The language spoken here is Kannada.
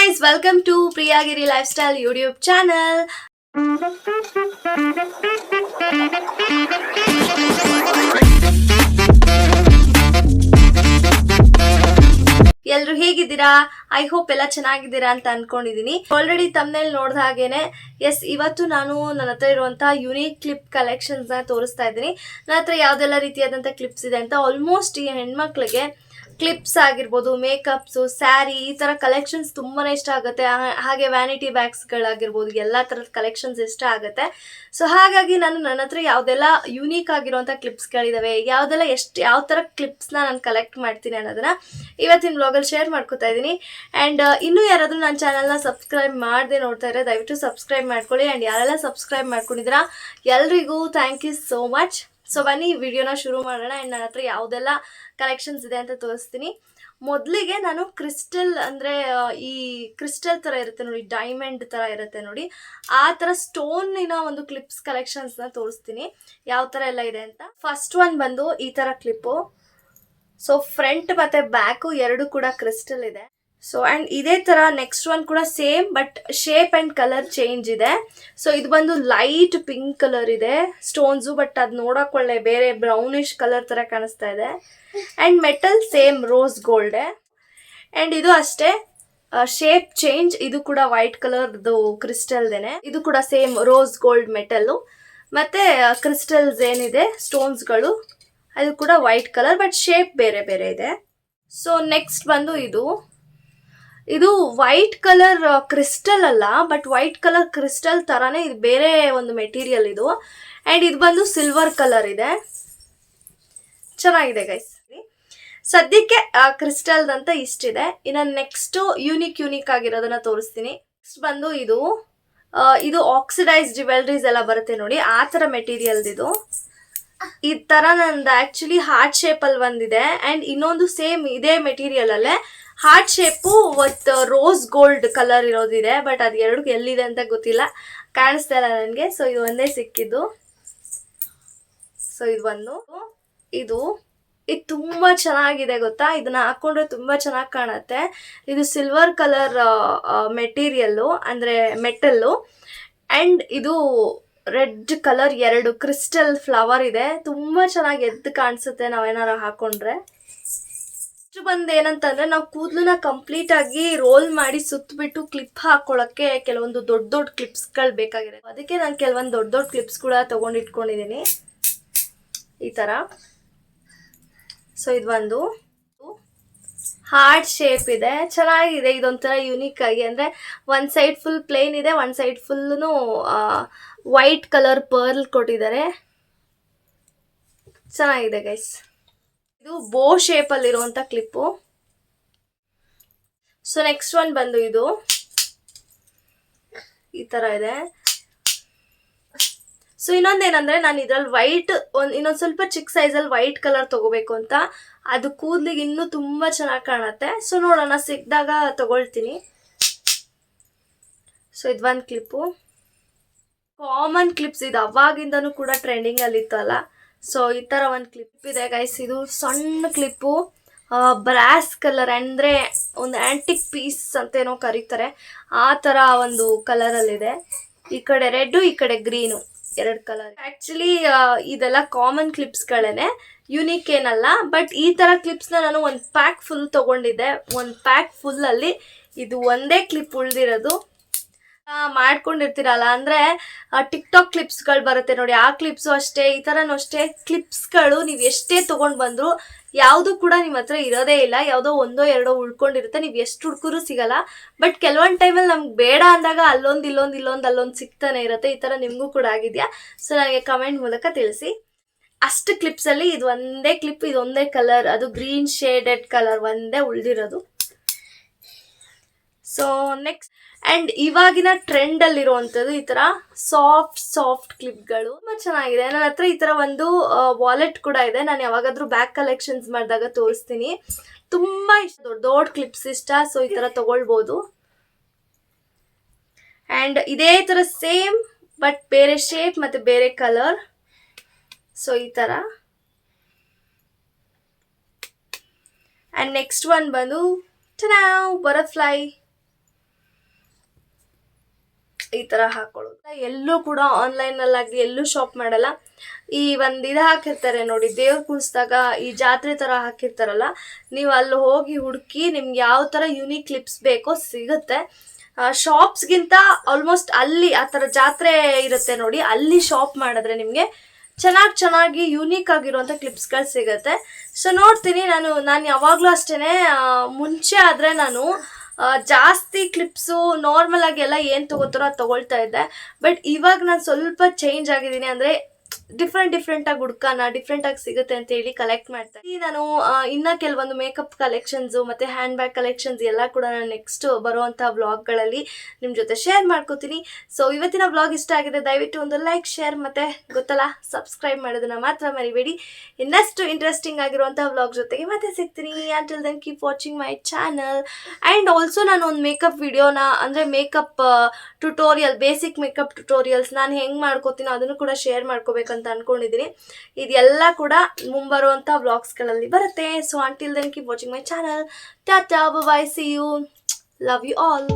guys, welcome to Priyagiri Lifestyle YouTube channel. ಎಲ್ರು ಹೇಗಿದ್ದೀರಾ? ಐ ಹೋಪ್ ಎಲ್ಲ ಚೆನ್ನಾಗಿದ್ದೀರಾ ಅಂತ ಅನ್ಕೊಂಡಿದೀನಿ. ಆಲ್ರೆಡಿ ತಮ್ನೇಲ್ ನೋಡ್ದ ಹಾಗೇನೆ ಎಸ್ ಇವತ್ತು ನಾನು ನನ್ನ ಹತ್ರ ಇರುವಂತಹ ಯುನೀಕ್ ಕ್ಲಿಪ್ ಕಲೆಕ್ಷನ್ಸ್ ನ ತೋರಿಸ್ತಾ ಇದ್ದೀನಿ. ನನ್ನ ಹತ್ರ ಯಾವ್ದೆಲ್ಲ ರೀತಿಯಾದಂಥ ಕ್ಲಿಪ್ಸ್ ಇದೆ ಅಂತ ಆಲ್ಮೋಸ್ಟ್ ಈ ಹೆಣ್ಮಕ್ಳಿಗೆ ಕ್ಲಿಪ್ಸ್ ಆಗಿರ್ಬೋದು, ಮೇಕಪ್ಸು, ಸ್ಯಾರಿ, ಈ ಥರ ಕಲೆಕ್ಷನ್ಸ್ ತುಂಬಾನೇ ಇಷ್ಟ ಆಗುತ್ತೆ. ಹಾಗೆ ವ್ಯಾನಿಟಿ ಬ್ಯಾಗ್ಸ್ಗಳಾಗಿರ್ಬೋದು, ಎಲ್ಲ ಥರದ ಕಲೆಕ್ಷನ್ಸ್ ಇಷ್ಟ ಆಗುತ್ತೆ. ಸೊ ಹಾಗಾಗಿ ನಾನು ನನ್ನ ಹತ್ರ ಯಾವುದೆಲ್ಲ ಯೂನಿಕ್ ಆಗಿರುವಂಥ ಕ್ಲಿಪ್ಸ್ಗಳಿದಾವೆ, ಯಾವುದೆಲ್ಲ ಯಾವ ಥರ ಕ್ಲಿಪ್ಸ್ನ ನಾನು ಕಲೆಕ್ಟ್ ಮಾಡ್ತೀನಿ ಅನ್ನೋದನ್ನ ಇವತ್ತಿನ ಬ್ಲಾಗಲ್ಲಿ ಶೇರ್ ಮಾಡ್ಕೊತಾ ಇದ್ದೀನಿ. ಆ್ಯಂಡ್ ಇನ್ನೂ ಯಾರಾದರೂ ನನ್ನ ಚಾನಲ್ನ ಸಬ್ಸ್ಕ್ರೈಬ್ ಮಾಡದೆ ನೋಡ್ತಾ ಇದ್ದಾರೆ ದಯವಿಟ್ಟು ಸಬ್ಸ್ಕ್ರೈಬ್ ಮಾಡ್ಕೊಳ್ಳಿ. ಆ್ಯಂಡ್ ಯಾರೆಲ್ಲ ಸಬ್ಸ್ಕ್ರೈಬ್ ಮಾಡ್ಕೊಂಡಿದ್ದೀರಾ ಎಲ್ರಿಗೂ thank you so much. So ಬನ್ನಿ ವಿಡಿಯೋನ ಶುರು ಮಾಡೋಣ. ಆ್ಯಂಡ್ ನನ್ನ ಹತ್ರ ಯಾವುದೆಲ್ಲ ಕಲೆಕ್ಷನ್ಸ್ ಇದೆ ಅಂತ ತೋರಿಸ್ತೀನಿ. ಮೊದಲಿಗೆ ನಾನು ಕ್ರಿಸ್ಟಲ್ ಅಂದರೆ ಈ ಕ್ರಿಸ್ಟಲ್ ಥರ ಇರುತ್ತೆ ನೋಡಿ, ಡೈಮಂಡ್ ಥರ ಇರುತ್ತೆ ನೋಡಿ, ಆ ಥರ ಸ್ಟೋನಿನ ಒಂದು ಕ್ಲಿಪ್ಸ್ ಕಲೆಕ್ಷನ್ಸ್ನ ತೋರಿಸ್ತೀನಿ ಯಾವ ಥರ ಎಲ್ಲ ಇದೆ ಅಂತ. ಫಸ್ಟ್ ಒನ್ ಬಂದು ಈ ಥರ ಕ್ಲಿಪ್ಪು. ಸೊ ಫ್ರಂಟ್ ಮತ್ತು ಬ್ಯಾಕು ಎರಡು ಕೂಡ ಕ್ರಿಸ್ಟಲ್ ಇದೆ. ಸೊ ಆ್ಯಂಡ್ ಇದೇ ಥರ ನೆಕ್ಸ್ಟ್ ಒನ್ ಕೂಡ same, but shape and colour change ಇದೆ. ಸೊ ಇದು ಬಂದು ಲೈಟ್ ಪಿಂಕ್ ಕಲರ್ ಇದೆ ಸ್ಟೋನ್ಸು, ಬಟ್ ಅದು ನೋಡೋಕೆ ಒಳ್ಳೆ ಬೇರೆ ಬ್ರೌನಿಶ್ ಕಲರ್ ಥರ ಕಾಣಿಸ್ತಾ ಇದೆ. ಆ್ಯಂಡ್ ಮೆಟಲ್ ಸೇಮ್ ರೋಸ್ ಗೋಲ್ಡೆ. ಆ್ಯಂಡ್ ಇದು ಅಷ್ಟೇ ಶೇಪ್ ಚೇಂಜ್, ಇದು ಕೂಡ ವೈಟ್ ಕಲರ್ದು ಕ್ರಿಸ್ಟಲ್ದೇನೆ. ಇದು ಕೂಡ ಸೇಮ್ ರೋಸ್ ಗೋಲ್ಡ್ ಮೆಟಲ್ಲು. ಮತ್ತು ಕ್ರಿಸ್ಟಲ್ಸ್ ಏನಿದೆ ಸ್ಟೋನ್ಸ್ಗಳು ಅದು ಕೂಡ ವೈಟ್ ಕಲರ್, ಬಟ್ ಶೇಪ್ ಬೇರೆ ಬೇರೆ ಇದೆ. ಸೊ ನೆಕ್ಸ್ಟ್ ಬಂದು ಇದು ವೈಟ್ ಕಲರ್ ಕ್ರಿಸ್ಟಲ್ ಅಲ್ಲ, ಬಟ್ ವೈಟ್ ಕಲರ್ ಕ್ರಿಸ್ಟಲ್ ಥರನೇ ಇದು ಬೇರೆ ಒಂದು ಮೆಟೀರಿಯಲ್ ಇದು. ಆ್ಯಂಡ್ ಇದು ಬಂದು ಸಿಲ್ವರ್ ಕಲರ್ ಇದೆ, ಚೆನ್ನಾಗಿದೆ ಗೈಸ್. ಸದ್ಯಕ್ಕೆ ಕ್ರಿಸ್ಟಲ್ದಂತ ಇಷ್ಟಿದೆ. ಇನ್ನು ನೆಕ್ಸ್ಟು ಯೂನಿಕ್ ಆಗಿರೋದನ್ನ ತೋರಿಸ್ತೀನಿ. ನೆಕ್ಸ್ಟ್ ಬಂದು ಇದು ಆಕ್ಸಿಡೈಸ್ ಜ್ಯುವೆಲ್ರೀಸ್ ಎಲ್ಲ ಬರುತ್ತೆ ನೋಡಿ, ಆ ಥರ ಮೆಟೀರಿಯಲ್ದಿದು. ಈ ಥರ ನಂದು ಆ್ಯಕ್ಚುಲಿ ಹಾರ್ಟ್ ಶೇಪಲ್ಲಿ ಒಂದಿದೆ, ಆ್ಯಂಡ್ ಇನ್ನೊಂದು ಸೇಮ್ ಇದೇ ಮೆಟೀರಿಯಲಲ್ಲೇ heart shape with rose gold colour ಇರೋದಿದೆ, ಬಟ್ ಅದು ಎರಡು ಎಲ್ಲಿದೆ ಅಂತ ಗೊತ್ತಿಲ್ಲ, ಕಾಣಿಸ್ತಾ ಇಲ್ಲ ನನಗೆ. ಸೊ ಇದು ಒಂದೇ ಸಿಕ್ಕಿದ್ದು. ಸೊ ಇದು ತುಂಬ ಚೆನ್ನಾಗಿದೆ ಗೊತ್ತಾ, ಇದನ್ನ ಹಾಕೊಂಡ್ರೆ ತುಂಬ ಚೆನ್ನಾಗಿ ಕಾಣುತ್ತೆ. ಇದು ಸಿಲ್ವರ್ ಕಲರ್ ಮೆಟೀರಿಯಲ್ಲು ಅಂದರೆ ಮೆಟಲ್ಲು. ಆ್ಯಂಡ್ ಇದು ರೆಡ್ ಕಲರ್ ಎರಡು ಕ್ರಿಸ್ಟಲ್ ಫ್ಲವರ್ ಇದೆ, ತುಂಬ ಚೆನ್ನಾಗಿ ಎದ್ದು ಕಾಣಿಸುತ್ತೆ ನಾವೇನಾರು ಹಾಕೊಂಡ್ರೆ. ಬಂದು ಏನಂತಂದ್ರೆ ನಾವು ಕೂದಲನ್ನ ಕಂಪ್ಲೀಟ್ ಆಗಿ ರೋಲ್ ಮಾಡಿ ಸುತ್ತಬಿಟ್ಟು ಕ್ಲಿಪ್ ಹಾಕೊಳ್ಳೋಕ್ಕೆ ಕೆಲವೊಂದು ದೊಡ್ಡ ಕ್ಲಿಪ್ಸ್ಗಳು ಬೇಕಾಗಿದೆ. ಅದಕ್ಕೆ ನಾನು ಕೆಲವೊಂದು ದೊಡ್ಡ ಕ್ಲಿಪ್ಸ್ ಕೂಡ ತಗೊಂಡಿಟ್ಕೊಂಡಿದ್ದೀನಿ ಈ ಥರ. ಸೊ ಇದು ಒಂದು ಹಾರ್ಟ್ ಶೇಪ್ ಇದೆ, ಚೆನ್ನಾಗಿದೆ. ಇದೊಂಥರ ಯೂನಿಕ್ ಆಗಿ ಅಂದರೆ ಒಂದು ಸೈಡ್ ಫುಲ್ ಪ್ಲೇನ್ ಇದೆ, ಒಂದು side full white colour pearl ಕೊಟ್ಟಿದ್ದಾರೆ, ಚೆನ್ನಾಗಿದೆ ಗೈಸ್. ಇದು ಬೋ ಶೇಪಲ್ಲಿರುವಂಥ ಕ್ಲಿಪ್ಪು. ಸೊ ನೆಕ್ಸ್ಟ್ ಒನ್ ಬಂದು ಇದು ಈ ಥರ ಇದೆ. ಸೊ ಇನ್ನೊಂದೇನಂದರೆ ನಾನು ಇದರಲ್ಲಿ ವೈಟ್ ಇನ್ನೊಂದು ಸ್ವಲ್ಪ ಚಿಕ್ಕ ಸೈಜಲ್ಲಿ ವೈಟ್ ಕಲರ್ ತೊಗೋಬೇಕು ಅಂತ, ಅದು ಕೂದಲಿಗೆ ಇನ್ನೂ ತುಂಬ ಚೆನ್ನಾಗಿ ಕಾಣುತ್ತೆ. ಸೊ ನೋಡೋಣ, ಸಿಕ್ಕಿದಾಗ ತೊಗೊಳ್ತೀನಿ. ಸೊ ಇದು ಒಂದು ಕ್ಲಿಪ್ಪು, ಕಾಮನ್ ಕ್ಲಿಪ್ಸ್ ಇದು, ಅವಾಗಿಂದನೂ ಕೂಡ ಟ್ರೆಂಡಿಂಗಲ್ಲಿತ್ತು ಅಲ್ಲ. ಸೊ ಈ ಥರ ಒಂದು ಕ್ಲಿಪ್ ಇದೆ ಗೈಸ್. ಇದು ಸಣ್ಣ ಕ್ಲಿಪ್ಪು, ಬ್ರಾಸ್ ಕಲರ್ ಅಂದರೆ ಒಂದು ಆ್ಯಂಟಿಕ್ ಪೀಸ್ ಅಂತ ಏನೋ ಕರೀತಾರೆ, ಆ ಥರ ಒಂದು ಕಲರಲ್ಲಿದೆ. ಈ ಕಡೆ ರೆಡ್ಡು, ಈ ಕಡೆ ಗ್ರೀನು, ಎರಡು ಕಲರ್. ಆ್ಯಕ್ಚುಲಿ ಇದೆಲ್ಲ ಕಾಮನ್ ಕ್ಲಿಪ್ಸ್ಗಳೇ, ಯುನೀಕ್ ಏನಲ್ಲ. ಬಟ್ ಈ ಥರ ಕ್ಲಿಪ್ಸ್ನ ನಾನು ಒಂದು ಪ್ಯಾಕ್ ಫುಲ್ ತೊಗೊಂಡಿದ್ದೆ. ಒಂದು ಪ್ಯಾಕ್ ಫುಲ್ಲಲ್ಲಿ ಇದು ಒಂದೇ ಕ್ಲಿಪ್ ಉಳಿದಿರೋದು. ಮಾಡ್ಕೊಂಡಿರ್ತೀರಲ್ಲ ಅಂದರೆ ಟಿಕ್ಟಾಕ್ ಕ್ಲಿಪ್ಸ್ಗಳು ಬರುತ್ತೆ ನೋಡಿ, ಆ ಕ್ಲಿಪ್ಸು ಅಷ್ಟೇ, ಈ ಥರನೂ ಅಷ್ಟೇ. ಕ್ಲಿಪ್ಸ್ಗಳು ನೀವು ಎಷ್ಟೇ ತೊಗೊಂಡು ಬಂದರೂ ಯಾವುದು ಕೂಡ ನಿಮ್ಮ ಹತ್ರ ಇರೋದೇ ಇಲ್ಲ, ಯಾವುದೋ ಒಂದೋ ಎರಡೋ ಉಳ್ಕೊಂಡಿರುತ್ತೆ, ನೀವು ಎಷ್ಟು ಹುಡ್ಕರೂ ಸಿಗಲ್ಲ. ಬಟ್ ಕೆಲವೊಂದು ಟೈಮಲ್ಲಿ ನಮ್ಗೆ ಬೇಡ ಅಂದಾಗ ಅಲ್ಲೊಂದು ಸಿಗ್ತಾನೆ ಇರುತ್ತೆ. ಈ ಥರ ನಿಮಗೂ ಕೂಡ ಆಗಿದೆಯಾ? ಸೊ ನನಗೆ ಕಮೆಂಟ್ ಮೂಲಕ ತಿಳಿಸಿ. ಅಷ್ಟು ಕ್ಲಿಪ್ಸಲ್ಲಿ ಇದು ಒಂದೇ ಕ್ಲಿಪ್, ಇದೊಂದೇ ಕಲರ್, ಅದು ಗ್ರೀನ್ ಶೇಡೆಡ್ ಕಲರ್ ಒಂದೇ ಉಳಿದಿರೋದು. ಸೊ ನೆಕ್ಸ್ಟ್ ಆ್ಯಂಡ್ ಇವಾಗಿನ ಟ್ರೆಂಡಲ್ಲಿರುವಂಥದ್ದು ಈ ಥರ ಸಾಫ್ಟ್ ಕ್ಲಿಪ್ಗಳು, ತುಂಬ ಚೆನ್ನಾಗಿದೆ. ನನ್ನ ಹತ್ರ ಈ ಥರ ಒಂದು ವಾಲೆಟ್ ಕೂಡ ಇದೆ, ನಾನು ಯಾವಾಗಾದರೂ ಬ್ಯಾಗ್ ಕಲೆಕ್ಷನ್ಸ್ ಮಾಡಿದಾಗ ತೋರಿಸ್ತೀನಿ. ತುಂಬ ಇಷ್ಟ, ದೊಡ್ಡ ಕ್ಲಿಪ್ಸ್ ಇಷ್ಟ. ಸೊ ಈ ಥರ ತೊಗೊಳ್ಬೋದು. ಆ್ಯಂಡ್ ಇದೇ ಥರ ಸೇಮ್ ಬಟ್ ಬೇರೆ ಶೇಪ್ ಮತ್ತು ಬೇರೆ ಕಲರ್. ಸೊ ಈ ಥರ. ಆ್ಯಂಡ್ ನೆಕ್ಸ್ಟ್ ಒನ್ ಬಂದು ಬಟರ್ಫ್ಲೈ. ಈ ಥರ ಹಾಕೊಳ್ಳೋದು. ಎಲ್ಲೂ ಕೂಡ ಆನ್ಲೈನಲ್ಲಾಗಲಿ ಎಲ್ಲೂ ಶಾಪ್ ಮಾಡಲ್ಲ. ಈ ಒಂದು ಇದು ಹಾಕಿರ್ತಾರೆ ನೋಡಿ, ದೇವ್ರು ಕುಣಿಸ್ದಾಗ ಈ ಜಾತ್ರೆ ಥರ ಹಾಕಿರ್ತಾರಲ್ಲ, ನೀವು ಅಲ್ಲಿ ಹೋಗಿ ಹುಡುಕಿ ನಿಮ್ಗೆ ಯಾವ ಥರ ಯುನೀಕ್ ಕ್ಲಿಪ್ಸ್ ಬೇಕೋ ಸಿಗುತ್ತೆ. ಶಾಪ್ಸ್ಗಿಂತ ಆಲ್ಮೋಸ್ಟ್ ಅಲ್ಲಿ ಆ ಥರ ಜಾತ್ರೆ ಇರುತ್ತೆ ನೋಡಿ, ಅಲ್ಲಿ ಶಾಪ್ ಮಾಡಿದ್ರೆ ನಿಮಗೆ ಚೆನ್ನಾಗಿ ಯೂನಿಕ್ ಆಗಿರುವಂಥ ಕ್ಲಿಪ್ಸ್ಗಳು ಸಿಗುತ್ತೆ. ಸೊ ನೋಡ್ತೀನಿ ನಾನು ಯಾವಾಗಲೂ ಅಷ್ಟೇ, ಮುಂಚೆ ಆದರೆ ನಾನು ಜಾಸ್ತಿ ಕ್ಲಿಪ್ಸು ನಾರ್ಮಲ್ ಆಗಿ ಎಲ್ಲ ಏನು ತೊಗೋತಾರೋ ಅದು ತೊಗೊಳ್ತಾ ಇದ್ದೆ. ಬಟ್ ಇವಾಗ ನಾನು ಸ್ವಲ್ಪ ಚೇಂಜ್ ಆಗಿದ್ದೀನಿ. ಅಂದರೆ ಡಿಫ್ರೆಂಟಾಗಿ ಹುಡ್ಕೋಣ, ಡಿಫ್ರೆಂಟಾಗಿ ಸಿಗುತ್ತೆ ಅಂತ ಹೇಳಿ ಕಲೆಕ್ಟ್ ಮಾಡ್ತಾ ಇದ್ದೀನಿ. ನಾನು ಇನ್ನು ಕೆಲವೊಂದು ಮೇಕಪ್ ಕಲೆಕ್ಷನ್ಸು ಮತ್ತು ಹ್ಯಾಂಡ್ ಬ್ಯಾಗ್ ಕಲೆಕ್ಷನ್ಸ್ ಎಲ್ಲ ಕೂಡ ನಾನು ನೆಕ್ಸ್ಟ್ ಬರುವಂಥ ವ್ಲಾಗ್ಗಳಲ್ಲಿ ನಿಮ್ಮ ಜೊತೆ ಶೇರ್ ಮಾಡ್ಕೋತೀನಿ. ಸೊ ಇವತ್ತಿನ ವ್ಲಾಗ್ ಇಷ್ಟ ಆಗಿದೆ, ದಯವಿಟ್ಟು ಒಂದು ಲೈಕ್, ಶೇರ್ ಮತ್ತು ಗೊತ್ತಲ್ಲ ಸಬ್ಸ್ಕ್ರೈಬ್ ಮಾಡೋದನ್ನ ಮಾತ್ರ ಮರಿಬೇಡಿ. ಇನ್ನಷ್ಟು ಇಂಟ್ರೆಸ್ಟಿಂಗ್ ಆಗಿರುವಂಥ ವ್ಲಾಗ್ ಜೊತೆಗೆ ಮತ್ತೆ ಸಿಗ್ತೀನಿ. Until then keep watching my channel. And also ನಾನು ಒಂದು ಮೇಕಪ್ ವಿಡಿಯೋನ, ಅಂದರೆ makeup tutorial, basic makeup tutorials ನಾನು ಹೆಂಗೆ ಮಾಡ್ಕೋತೀನೋ ಅದನ್ನು ಕೂಡ ಶೇರ್ ಮಾಡ್ಕೋಬೇಕಂತ ಅನ್ಕೊಂಡಿದ್ದೀನಿ. ಇದೆಲ್ಲ ಕೂಡ ಮುಂಬರುವಂಥ ವ್ಲಾಗ್ಸ್ಗಳಲ್ಲಿ ಬರುತ್ತೆ. So until then keep watching my channel. Tata, bye bye, see you, love you all.